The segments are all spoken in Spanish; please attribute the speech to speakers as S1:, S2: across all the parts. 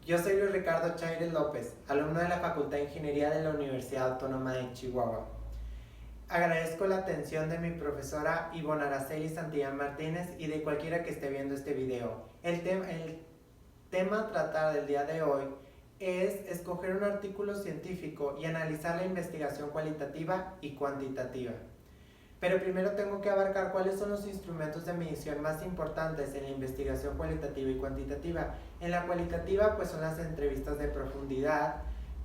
S1: Yo soy Luis Ricardo Chaires López, alumno de la Facultad de Ingeniería de la Universidad Autónoma de Chihuahua. Agradezco la atención de mi profesora Ivonne Araceli Santillán Martínez y de cualquiera que esté viendo este video. El tema a tratar del día de hoy es escoger un artículo científico y analizar la investigación cualitativa y cuantitativa. Pero primero tengo que abarcar cuáles son los instrumentos de medición más importantes en la investigación cualitativa y cuantitativa. En la cualitativa pues son las entrevistas de profundidad,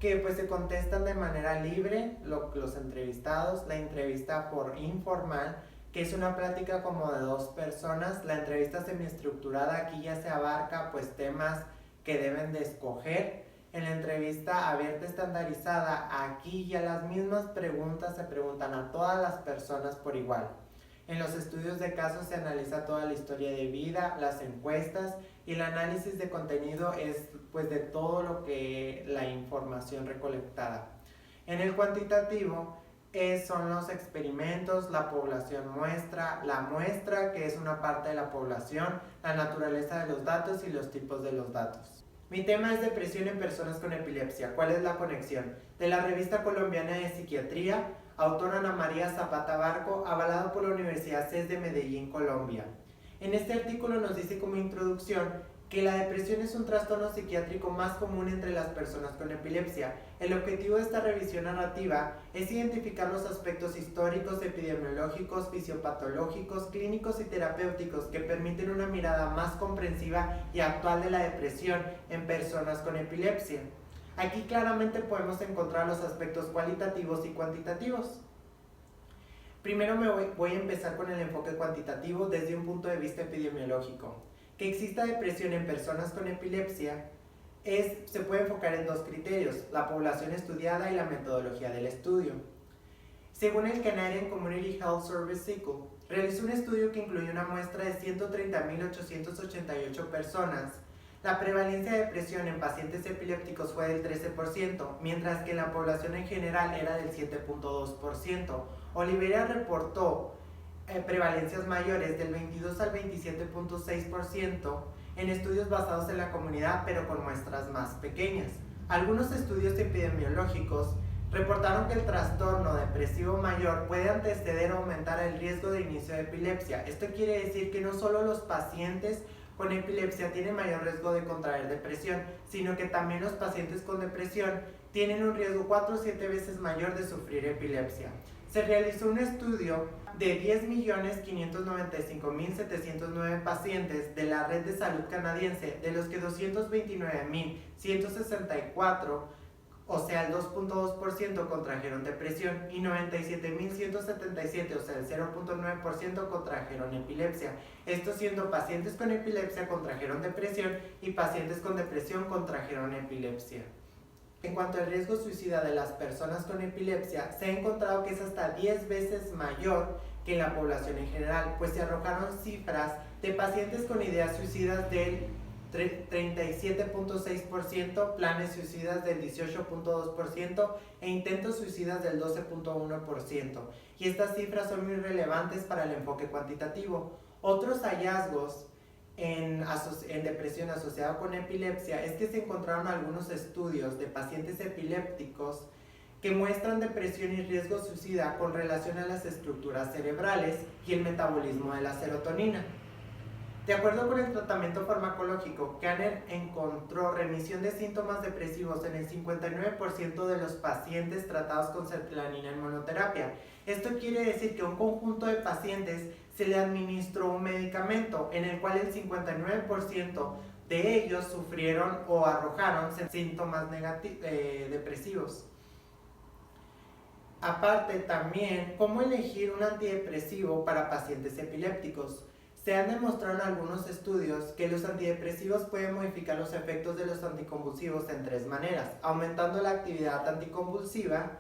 S1: que pues se contestan de manera libre los entrevistados, la entrevista por informal, que es una plática como de dos personas. La entrevista semiestructurada, aquí ya se abarca pues temas que deben de escoger. En la entrevista abierta estandarizada, aquí ya las mismas preguntas se preguntan a todas las personas por igual. En los estudios de casos se analiza toda la historia de vida, las encuestas, y el análisis de contenido es pues de todo lo que la información recolectada. En el cuantitativo son los experimentos, la población muestra, la muestra que es una parte de la población, la naturaleza de los datos y los tipos de los datos. Mi tema es depresión en personas con epilepsia. ¿Cuál es la conexión? De la Revista Colombiana de Psiquiatría, autora Ana María Zapata Barco, avalado por la Universidad CES de Medellín, Colombia. En este artículo nos dice como introducción que la depresión es un trastorno psiquiátrico más común entre las personas con epilepsia. El objetivo de esta revisión narrativa es identificar los aspectos históricos, epidemiológicos, fisiopatológicos, clínicos y terapéuticos que permiten una mirada más comprensiva y actual de la depresión en personas con epilepsia. Aquí claramente podemos encontrar los aspectos cualitativos y cuantitativos. Primero voy a empezar con el enfoque cuantitativo desde un punto de vista epidemiológico. Que exista depresión en personas con epilepsia se puede enfocar en dos criterios: la población estudiada y la metodología del estudio. Según el Canadian Community Health Service Cycle, realizó un estudio que incluyó una muestra de 130.888 personas. La prevalencia de depresión en pacientes epilépticos fue del 13%, mientras que en la población en general era del 7.2%. Oliveira reportó prevalencias mayores del 22 al 27.6% en estudios basados en la comunidad, pero con muestras más pequeñas. Algunos estudios epidemiológicos reportaron que el trastorno depresivo mayor puede anteceder o aumentar el riesgo de inicio de epilepsia. Esto quiere decir que no solo los pacientes con epilepsia tienen mayor riesgo de contraer depresión, sino que también los pacientes con depresión tienen un riesgo 4 o 7 veces mayor de sufrir epilepsia. Se realizó un estudio de 10.595.709 pacientes de la Red de Salud Canadiense, de los que 229.164, o sea el 2.2%, contrajeron depresión y 97.177, o sea el 0.9%, contrajeron epilepsia. Esto siendo pacientes con epilepsia contrajeron depresión y pacientes con depresión contrajeron epilepsia. En cuanto al riesgo suicida de las personas con epilepsia, se ha encontrado que es hasta 10 veces mayor que en la población en general, pues se arrojaron cifras de pacientes con ideas suicidas del 37.6%, planes suicidas del 18.2% e intentos suicidas del 12.1%. Y estas cifras son muy relevantes para el enfoque cuantitativo. Otros hallazgos en depresión asociada con epilepsia es que se encontraron algunos estudios de pacientes epilépticos que muestran depresión y riesgo suicida con relación a las estructuras cerebrales y el metabolismo de la serotonina. De acuerdo con el tratamiento farmacológico, Kanner encontró remisión de síntomas depresivos en el 59% de los pacientes tratados con sertraline en monoterapia. Esto quiere decir que a un conjunto de pacientes se le administró un medicamento en el cual el 59% de ellos sufrieron o arrojaron síntomas depresivos. Aparte también, ¿cómo elegir un antidepresivo para pacientes epilépticos? Se han demostrado en algunos estudios que los antidepresivos pueden modificar los efectos de los anticonvulsivos en 3 maneras: aumentando la actividad anticonvulsiva,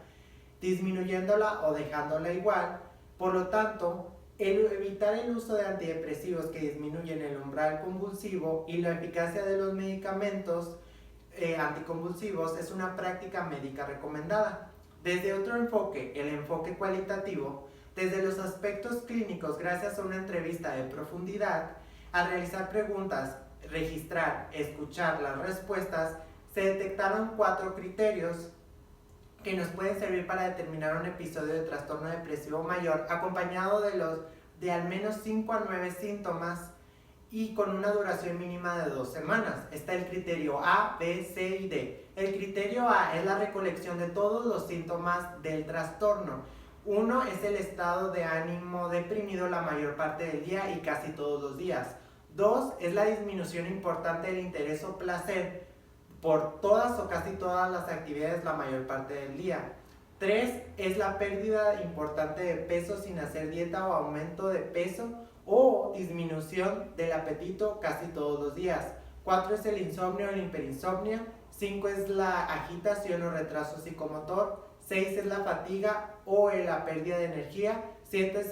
S1: disminuyéndola o dejándola igual. Por lo tanto, evitar el uso de antidepresivos que disminuyen el umbral convulsivo y la eficacia de los medicamentos anticonvulsivos es una práctica médica recomendada. Desde otro enfoque, el enfoque cualitativo, desde los aspectos clínicos, gracias a una entrevista de profundidad, al realizar preguntas, registrar, escuchar las respuestas, Se detectaron 4 criterios que nos pueden servir para determinar un episodio de trastorno depresivo mayor, acompañado de al menos 5 a 9 síntomas y con una duración mínima de 2 semanas. Está el criterio A, B, C y D. El criterio A es la recolección de todos los síntomas del trastorno. 1 es el estado de ánimo deprimido la mayor parte del día y casi todos los días. 2 es la disminución importante del interés o placer por todas o casi todas las actividades la mayor parte del día. 3 es la pérdida importante de peso sin hacer dieta o aumento de peso o disminución del apetito casi todos los días. 4 es el insomnio o la hiperinsomnia. 5 es la agitación o retraso psicomotor. 6 es la fatiga o la pérdida de energía. 7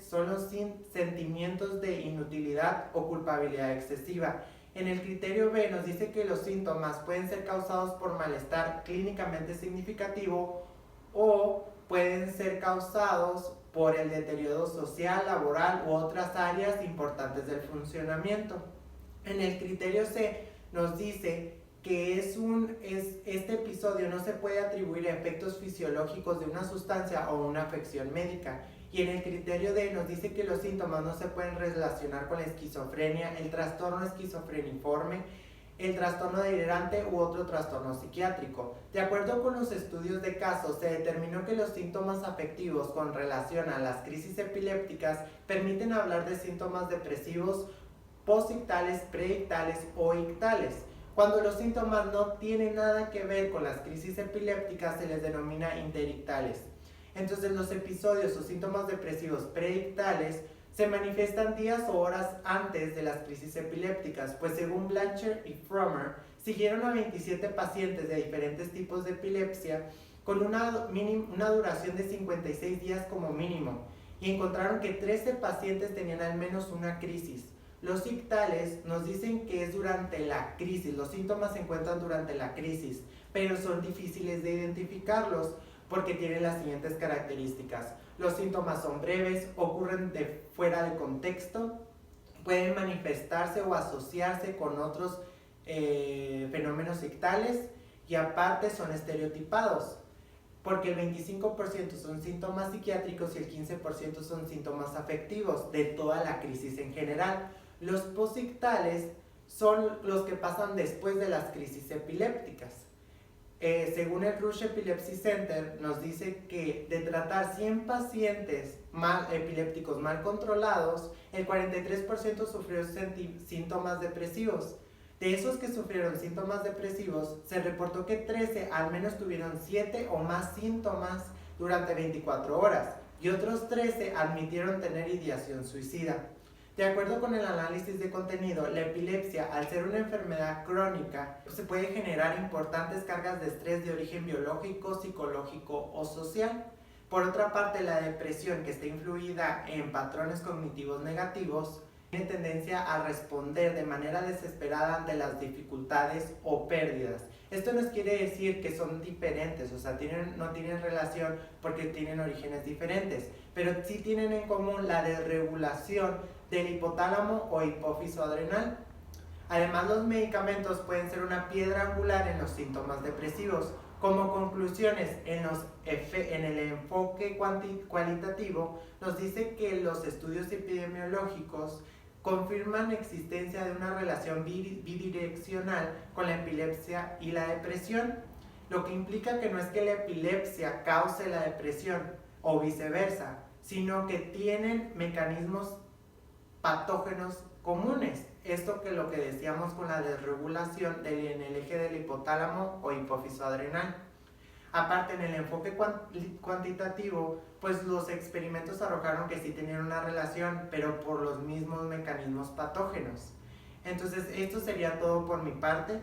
S1: son los sentimientos de inutilidad o culpabilidad excesiva. En el criterio B nos dice que los síntomas pueden ser causados por malestar clínicamente significativo o pueden ser causados por el deterioro social, laboral u otras áreas importantes del funcionamiento. En el criterio C nos dice que este episodio no se puede atribuir a efectos fisiológicos de una sustancia o una afección médica. Y en el criterio D nos dice que los síntomas no se pueden relacionar con la esquizofrenia, el trastorno esquizofreniforme, el trastorno delirante u otro trastorno psiquiátrico. De acuerdo con los estudios de casos, se determinó que los síntomas afectivos con relación a las crisis epilépticas permiten hablar de síntomas depresivos posictales, preictales o ictales. Cuando los síntomas no tienen nada que ver con las crisis epilépticas, se les denomina interictales. Entonces, los episodios o síntomas depresivos preictales se manifiestan días o horas antes de las crisis epilépticas, pues según Blanchard y Frommer, siguieron a 27 pacientes de diferentes tipos de epilepsia con una duración de 56 días como mínimo, y encontraron que 13 pacientes tenían al menos una crisis. Los ictales nos dicen que es durante la crisis, los síntomas se encuentran durante la crisis, pero son difíciles de identificarlos porque tienen las siguientes características. Los síntomas son breves, ocurren fuera de contexto, pueden manifestarse o asociarse con otros fenómenos ictales y aparte son estereotipados, porque el 25% son síntomas psiquiátricos y el 15% son síntomas afectivos de toda la crisis en general. Los posictales son los que pasan después de las crisis epilépticas. Según el Rush Epilepsy Center, nos dice que de tratar 100 pacientes epilépticos mal controlados, el 43% sufrió síntomas depresivos. De esos que sufrieron síntomas depresivos, se reportó que 13 al menos tuvieron 7 o más síntomas durante 24 horas y otros 13 admitieron tener ideación suicida. De acuerdo con el análisis de contenido, la epilepsia, al ser una enfermedad crónica, se puede generar importantes cargas de estrés de origen biológico, psicológico o social. Por otra parte, la depresión, que está influida en patrones cognitivos negativos, tiene tendencia a responder de manera desesperada ante las dificultades o pérdidas. Esto nos quiere decir que son diferentes, o sea, no tienen relación porque tienen orígenes diferentes, pero sí tienen en común la desregulación del hipotálamo o hipófiso adrenal. Además, los medicamentos pueden ser una piedra angular en los síntomas depresivos. Como conclusiones, en el enfoque cualitativo, nos dice que los estudios epidemiológicos confirman la existencia de una relación bidireccional con la epilepsia y la depresión, lo que implica que no es que la epilepsia cause la depresión o viceversa, sino que tienen mecanismos patógenos comunes. Esto que lo que decíamos con la desregulación en el eje del hipotálamo o hipófiso adrenal. Aparte, en el enfoque cuantitativo, pues los experimentos arrojaron que sí tenían una relación, pero por los mismos mecanismos patógenos. Entonces, esto sería todo por mi parte.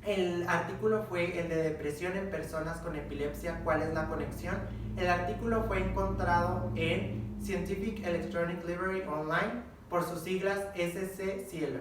S1: El artículo fue el de depresión en personas con epilepsia, ¿cuál es la conexión? El artículo fue encontrado en Scientific Electronic Library Online, por sus siglas SC Cielo.